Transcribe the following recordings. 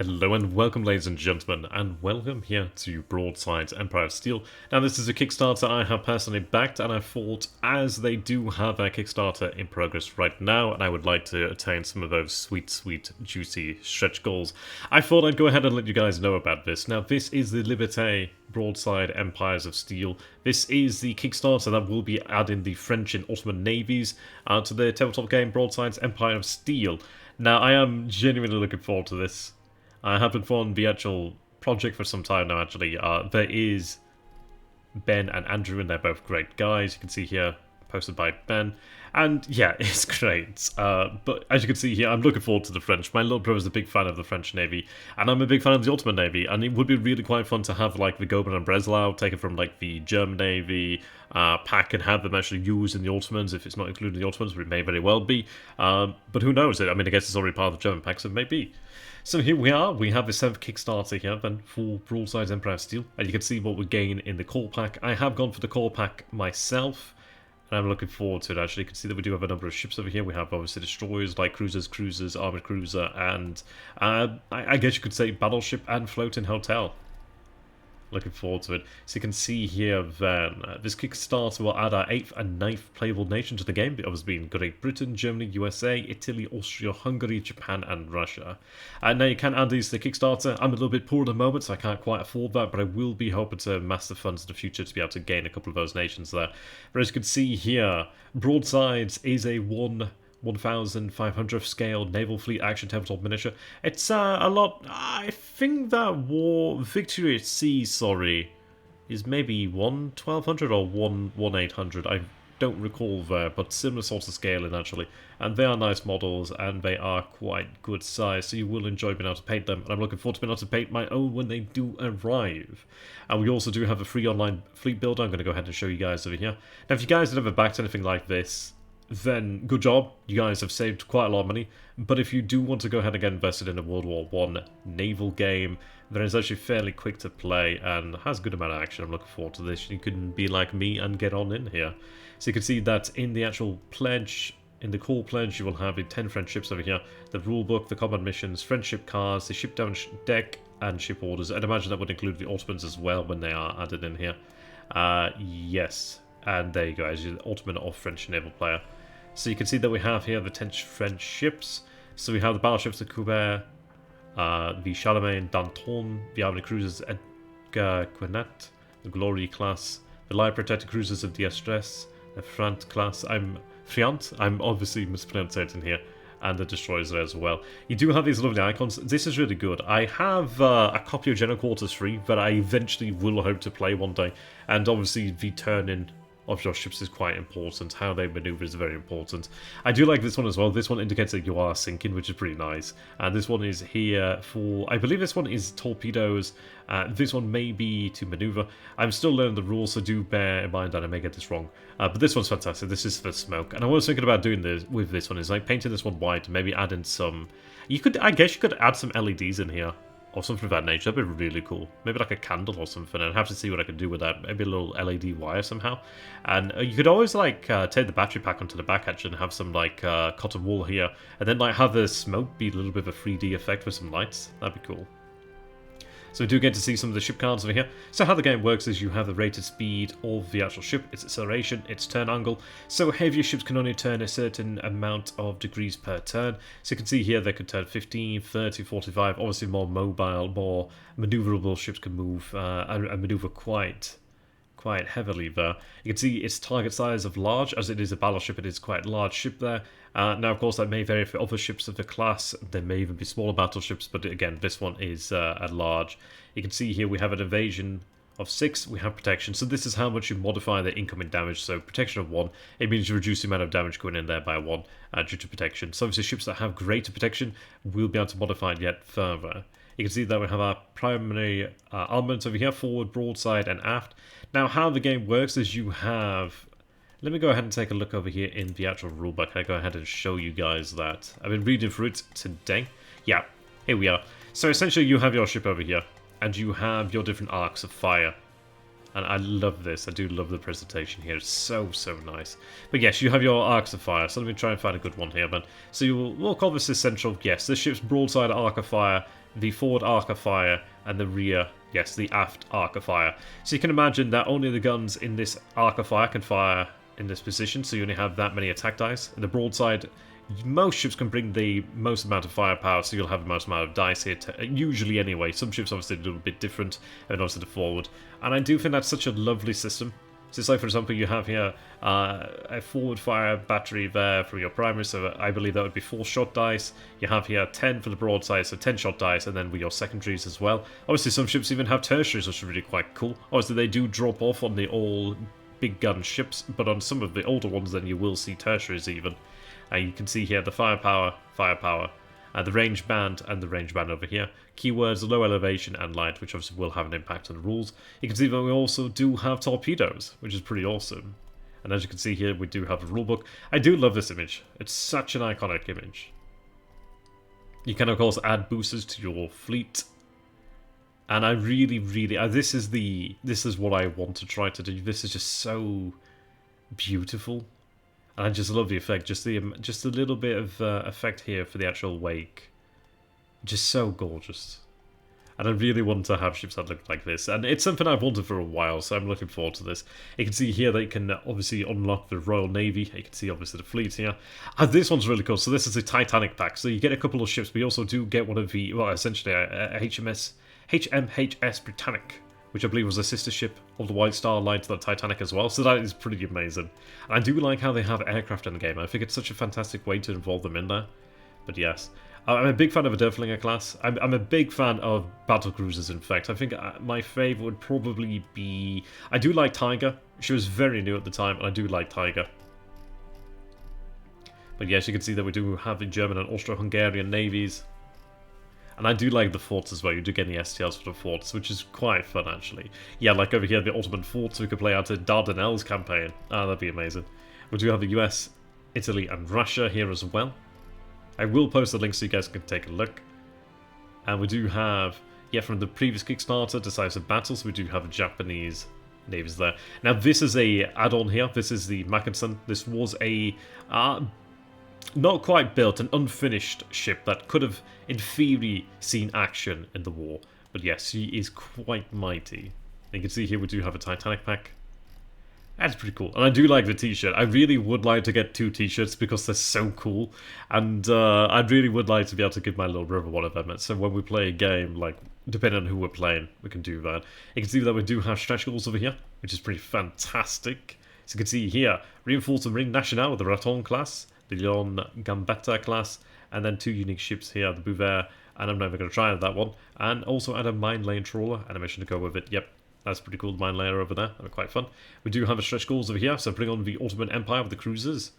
Hello and welcome, ladies and gentlemen, and welcome here to Broadside's Empire of Steel. Now, this is a Kickstarter I have personally backed, and I thought, as they do have a Kickstarter in progress right now, and I would like to attain some of those sweet, juicy stretch goals, I thought I'd go ahead and let you guys know about this. Now, this is the Liberté Broadside Empires of Steel. This is the Kickstarter that will be adding the French and Ottoman navies to the tabletop game Broadside's Empire of Steel. Now, I am genuinely looking forward to this. I have been following the actual project for some time now, actually. There is Ben and Andrew, and they're both great guys. You can see here, posted by Ben. And yeah, it's great. But as you can see here, I'm looking forward to the French. My little brother's a big fan of the French Navy, and I'm a big fan of the Ottoman Navy. And it would be really quite fun to have like the Goeben and Breslau taken from like the German Navy pack and have them actually used in the Ottomans, if it's not included in the Ottomans, but it may very well be. But who knows? I mean, I guess it's already part of the German pack, so it may be. So here we are, we have the 7th Kickstarter here then for Broadside's Empire of Steel, and you can see what we gain in the core pack. I have gone for the core pack myself, and I'm looking forward to it actually. You can see that we do have a number of ships over here. We have obviously destroyers, light cruisers, armored cruiser, and I guess you could say battleship and floating hotel. Looking forward to it. So you can see here then, this Kickstarter will add our 8th and 9th playable nation to the game. The others being Great Britain, Germany, USA, Italy, Austria, Hungary, Japan, and Russia. Now you can add these to the Kickstarter. I'm a little bit poor at the moment, so I can't quite afford that, but I will be hoping to amass the funds in the future to be able to gain a couple of those nations there. But as you can see here, Broadsides is a 1,500th scale naval fleet action tabletop miniature. It's a lot. I think that Victory at Sea, is maybe 1,1200 or 1,800. I don't recall there, but similar sorts of scaling actually. And they are nice models, and they are quite good size, so you will enjoy being able to paint them. And I'm looking forward to being able to paint my own when they do arrive. And we also do have a free online fleet builder. I'm going to go ahead and show you guys over here. Now, if you guys have never backed anything like this, then good job, you guys have saved quite a lot of money. But if you do want to go ahead and get invested in a World War I naval game, then it's actually fairly quick to play and has a good amount of action. I'm looking forward to this. You can be like me and get on in here. So you can see that in the actual pledge, in the core pledge, you will have the 10 French ships over here, the rulebook, the combat missions, French ship cars, the ship down deck, and ship orders. I'd imagine that would include the Ottomans as well when they are added in here. Yes, and there you go, as the Ottoman or French naval player. So you can see that we have here the 10 French ships. So we have the battleships, the Courbet, the Charlemagne, Danton, the armored cruisers, Edgar Quinet, the Glory class, the light protected cruisers of Distress, the Frant class. I'm obviously mispronouncing here, and the destroyers there as well. You do have these lovely icons. This is really good. I have a copy of General Quarters 3 that I eventually will hope to play one day, and obviously the turn-in of your ships is quite important. How they maneuver is very important. I do like this one as well. This one indicates that you are sinking, which is pretty nice. And this one is here for, I believe this one is torpedoes. This one may be to maneuver. I'm still learning the rules, so do bear in mind that I may get this wrong. But this one's fantastic. This is for smoke. And I was thinking about doing this with this one, is like painting this one white, maybe adding some, I guess you could add some LEDs in here, or something of that nature. That'd be really cool. Maybe like a candle or something. I'd have to see what I could do with that. Maybe a little LED wire somehow. And you could always like take the battery pack onto the back actually and have some like cotton wool here. And then like have the smoke be a little bit of a 3D effect with some lights. That'd be cool. So we do get to see some of the ship cards over here. So how the game works is you have the rated speed of the actual ship, its acceleration, its turn angle. So heavier ships can only turn a certain amount of degrees per turn. So you can see here they could turn 15, 30, 45. Obviously more mobile, more maneuverable ships can move and maneuver quite heavily there. You can see its target size of large, as it is a battleship, it is quite a large ship there. Now, of course, that may vary for other ships of the class. There may even be smaller battleships, but again, this one is at large. You can see here we have an evasion of 6, we have protection. So this is how much you modify the incoming damage. So protection of 1, it means you reduce the amount of damage going in there by 1 due to protection. So obviously ships that have greater protection will be able to modify it yet further. You can see that we have our primary armament over here, forward, broadside, and aft. Now, how the game works is you have... Let me go ahead and take a look over here in the actual rulebook. I go ahead and show you guys that. I've been reading through it today. Yeah, here we are. So essentially you have your ship over here, and you have your different arcs of fire. And I love this. I do love the presentation here. It's so nice. But yes, you have your arcs of fire. So let me try and find a good one here, man. So we'll call this essential. Yes, this ship's broadside arc of fire the forward arc of fire, and the rear, yes, the aft arc of fire. So you can imagine that only the guns in this arc of fire can fire in this position, so you only have that many attack dice. In the broadside, most ships can bring the most amount of firepower, so you'll have the most amount of dice here, usually anyway. Some ships obviously a little bit different, and also the forward. And I do think that's such a lovely system. So say, for example, you have here a forward fire battery there for your primary, so I believe that would be 4 shot dice. You have here 10 for the broadside, so 10 shot dice, and then with your secondaries as well. Obviously, some ships even have tertiaries, which is really quite cool. Obviously, they do drop off on the all big gun ships, but on some of the older ones, then you will see tertiaries even. You can see here the firepower, the range band, and the range band over here. Keywords, low elevation, and light, which obviously will have an impact on the rules. You can see that we also do have torpedoes, which is pretty awesome. And as you can see here, we do have a rulebook. I do love this image. It's such an iconic image. You can, of course, add boosters to your fleet. And I really, this is what I want to try to do. This is just so beautiful. And I just love the effect, just a little bit of effect here for the actual wake. Just so gorgeous. And I really want to have ships that look like this. And it's something I've wanted for a while, so I'm looking forward to this. You can see here that you can obviously unlock the Royal Navy. You can see obviously the fleet here. And this one's really cool. So this is a Titanic pack. So you get a couple of ships, but you also do get one of the, well, essentially a HMHS Britannic, which I believe was a sister ship of the White Star Line to the Titanic as well, so that is pretty amazing. And I do like how they have aircraft in the game. I think it's such a fantastic way to involve them in there. But yes, I'm a big fan of a Derflinger class. I'm a big fan of battle cruisers, in fact. I think my favourite would probably be... I do like Tiger. She was very new at the time, and I do like Tiger. But yes, you can see that we do have the German and Austro-Hungarian navies. And I do like the forts as well. You do get the STLs for the forts, which is quite fun, actually. Yeah, like over here, the Ottoman forts, we could play out a Dardanelles campaign. Ah, that'd be amazing. We do have the US, Italy, and Russia here as well. I will post the link so you guys can take a look. And we do have, yeah, from the previous Kickstarter, Decisive Battles, we do have a Japanese navies there. Now, this is a add-on here. This is the Mackinson. This was a... not quite built, an unfinished ship that could have, in theory, seen action in the war. But yes, she is quite mighty. And you can see here we do have a Titanic pack. That's pretty cool. And I do like the t-shirt. I really would like to get 2 t-shirts because they're so cool. And I really would like to be able to give my little brother one of them. So when we play a game, like, depending on who we're playing, we can do that. You can see that we do have stretch goals over here, which is pretty fantastic. So you can see here, reinforced the Marine Nationale with the Raton class, the Leon Gambetta class, and then 2 unique ships here, the Bouvet, and I'm never going to try that one, and also add a mine lane trawler and a mission to go with it. Yep, that's pretty cool, the mine layer over there, that'll be quite fun. We do have a stretch goals over here, so bring on the Ottoman Empire with the cruisers,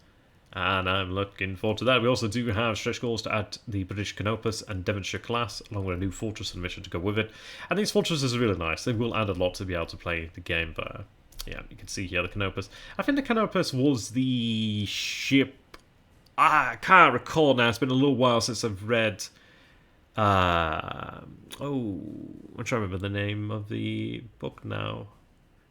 and I'm looking forward to that. We also do have stretch goals to add the British Canopus and Devonshire class, along with a new fortress and mission to go with it. And these fortresses are really nice, they will add a lot to be able to play the game, but yeah, you can see here the Canopus. I think the Canopus was the ship... I can't recall now, it's been a little while since I've read... I'm trying to remember the name of the book now.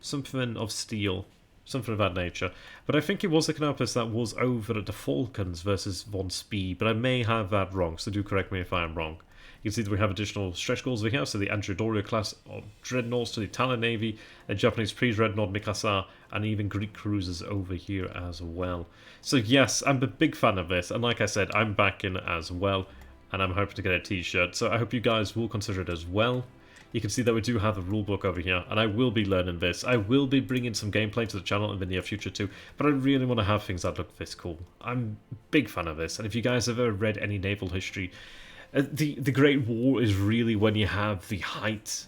Something of Steel. Something of that nature. But I think it was the Canopus that was over at the Falcons versus Von Spee, but I may have that wrong, so do correct me if I am wrong. You can see that we have additional stretch goals over here, so the Andrew Doria class of dreadnoughts to the Italian Navy, a Japanese pre-dreadnought Mikasa, and even Greek cruisers over here as well. So yes, I'm a big fan of this, and like I said, I'm backing as well, and I'm hoping to get a t-shirt, so I hope you guys will consider it as well. You can see that we do have a rulebook over here, and I will be learning this. I will be bringing some gameplay to the channel in the near future too, but I really want to have things that look this cool. I'm a big fan of this, and if you guys have ever read any naval history, the Great War is really when you have the height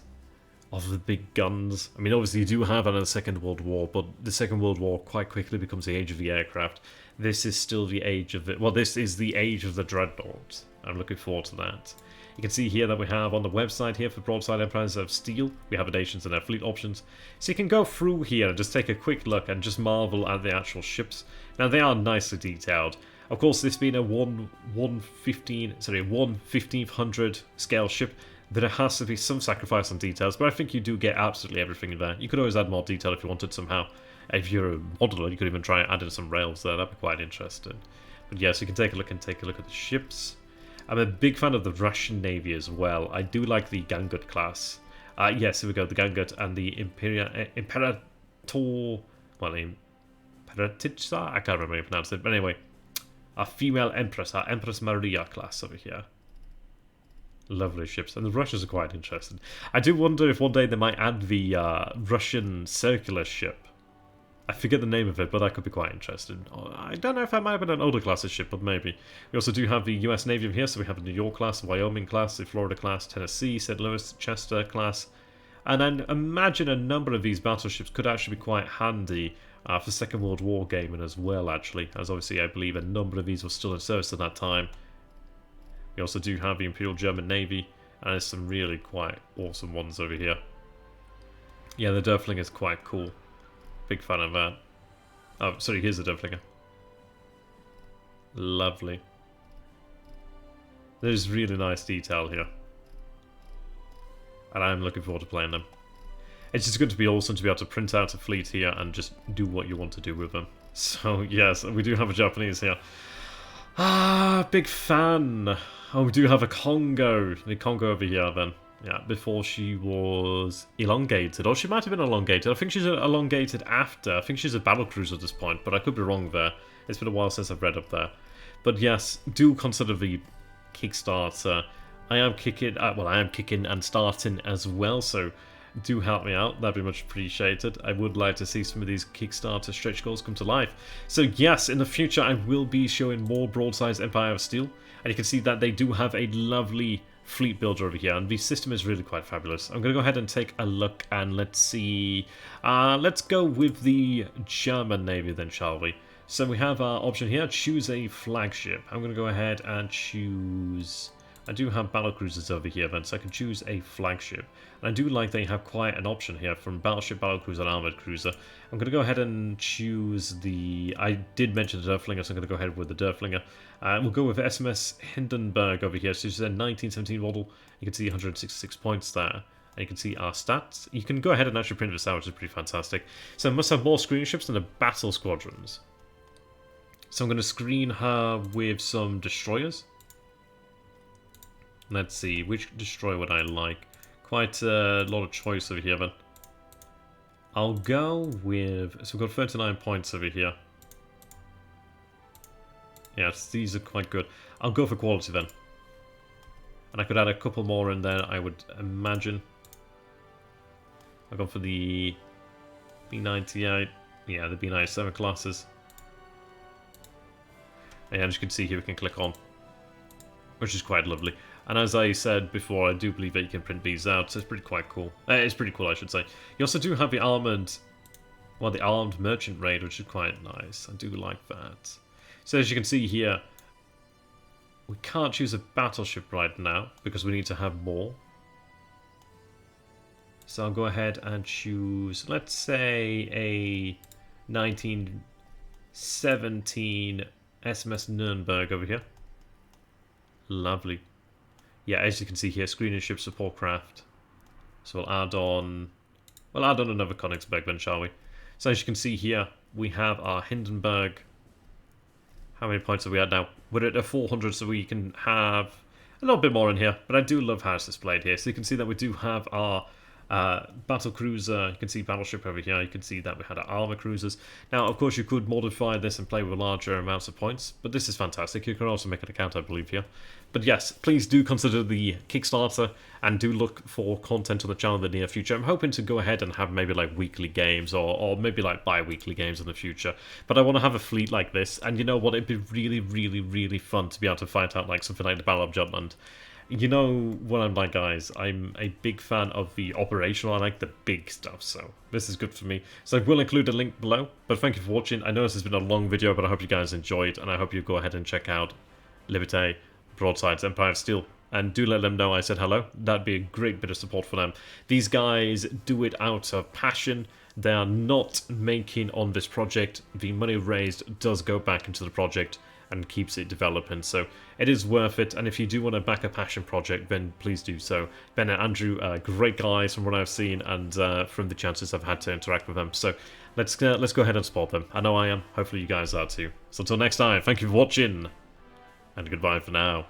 of the big guns. I mean, obviously you do have it in the Second World War, but the Second World War quite quickly becomes the age of the aircraft. This is still the age of it. Well, this is the age of the dreadnought. I'm looking forward to that. You can see here that we have on the website here for Broadside Empires of Steel, we have additions and their fleet options. So you can go through here and just take a quick look and just marvel at the actual ships. Now they are nicely detailed. Of course, this being a 1/1500 scale ship, there has to be some sacrifice on details, but I think you do get absolutely everything in there. You could always add more detail if you wanted somehow. If you're a modeler, you could even try and add in some rails there, that'd be quite interesting. But yes, you can take a look at the ships. I'm a big fan of the Russian Navy as well. I do like the Gangut class. Yes, here we go, the Gangut and the Imperator... Well, Imperatitsa? I can't remember how you pronounce it, but anyway. Our female Empress, our Empress Maria class over here. Lovely ships, and the Russians are quite interesting. I do wonder if one day they might add the Russian circular ship. I forget the name of it, but that could be quite interesting. I don't know if that might have been an older class of ship, but maybe. We also do have the US Navy over here, so we have the New York class, the Wyoming class, the Florida class, Tennessee, St. Louis, Chester class. And I imagine a number of these battleships could actually be quite handy for Second World War gaming as well, actually. As obviously I believe a number of these were still in service at that time. We also do have the Imperial German Navy, and there's some really quite awesome ones over here. Yeah, the Derfling is quite cool. Big fan of that. Oh, sorry, here's the Derflinger. Lovely. There's really nice detail here. And I'm looking forward to playing them. It's just going to be awesome to be able to print out a fleet here and just do what you want to do with them. So, yes, we do have a Japanese here. Big fan. Oh, we do have a Congo. The Congo over here, then. Yeah, before she was elongated. Or she might have been elongated. I think she's elongated after. I think she's a battlecruiser at this point, but I could be wrong there. It's been a while since I've read up there. But yes, do consider the Kickstarter. I am kicking and starting as well, so do help me out. That'd be much appreciated. I would like to see some of these Kickstarter stretch goals come to life. So yes, in the future I will be showing more Broadside's Empire of Steel, and you can see that they do have a lovely fleet builder over here, and the system is really quite fabulous. I'm going to go ahead and take a look, and let's see. Let's go with the German Navy then, shall we? So we have our option here, choose a flagship. I'm going to go ahead and choose... I do have battlecruisers over here then, so I can choose a flagship. And I do like they have quite an option here from battleship, battlecruiser, and armoured cruiser. I'm going to go ahead and choose the... I did mention the Derflinger, so I'm going to go ahead with the Derflinger. We'll go with SMS Hindenburg over here. So this is a 1917 model. You can see 166 points there. And you can see our stats. You can go ahead and actually print this out, which is pretty fantastic. So I must have more screen ships than the battle squadrons. So I'm going to screen her with some destroyers. Let's see, which destroyer would I like? Quite a lot of choice over here, then. I'll go with... So we've got 39 points over here. Yes, these are quite good. I'll go for quality, then. And I could add a couple more in there, I would imagine. I'll go for the B98. Yeah, the B97 classes. And as you can see here, we can click on, which is quite lovely. And as I said before, I do believe that you can print these out, so it's pretty quite cool. It's pretty cool, I should say. You also do have the armoured, well, the armed merchant raid, which is quite nice. I do like that. So as you can see here, we can't choose a battleship right now, because we need to have more. So I'll go ahead and choose, let's say, a 1917 SMS Nuremberg over here. Lovely. Yeah, as you can see here, screen and ship support craft. So we'll add on another Königsberg then, shall we? So as you can see here, we have our Hindenburg. How many points have we had now? We're at a 400, so we can have a little bit more in here. But I do love how it's displayed here. So you can see that we do have our battle cruiser. You can see battleship over here. You can see that we had our armor cruisers. Now, of course, you could modify this and play with larger amounts of points, but this is fantastic. You can also make an account, I believe, here. But yes, please do consider the Kickstarter and do look for content on the channel in the near future. I'm hoping to go ahead and have maybe like weekly games or maybe like bi-weekly games in the future. But I want to have a fleet like this, and you know what? It'd be really, really, really fun to be able to fight out like something like the Battle of Jutland. You know what I'm like, guys. I'm a big fan of the operational. I like the big stuff, so this is good for me. So I will include a link below, but thank you for watching. I know this has been a long video, but I hope you guys enjoyed, and I hope you go ahead and check out Liberté, Broadside's Empire of Steel, and do let them know I said hello. That'd be a great bit of support for them. These guys do it out of passion. They are not making on this project. The money raised does go back into the project and keeps it developing, so it is worth it. And if you do want to back a passion project, then please do so. Ben and Andrew are great guys from what I've seen, and from the chances I've had to interact with them, so let's go ahead and support them. I know I am, hopefully you guys are too. So until next time, thank you for watching, and goodbye for now.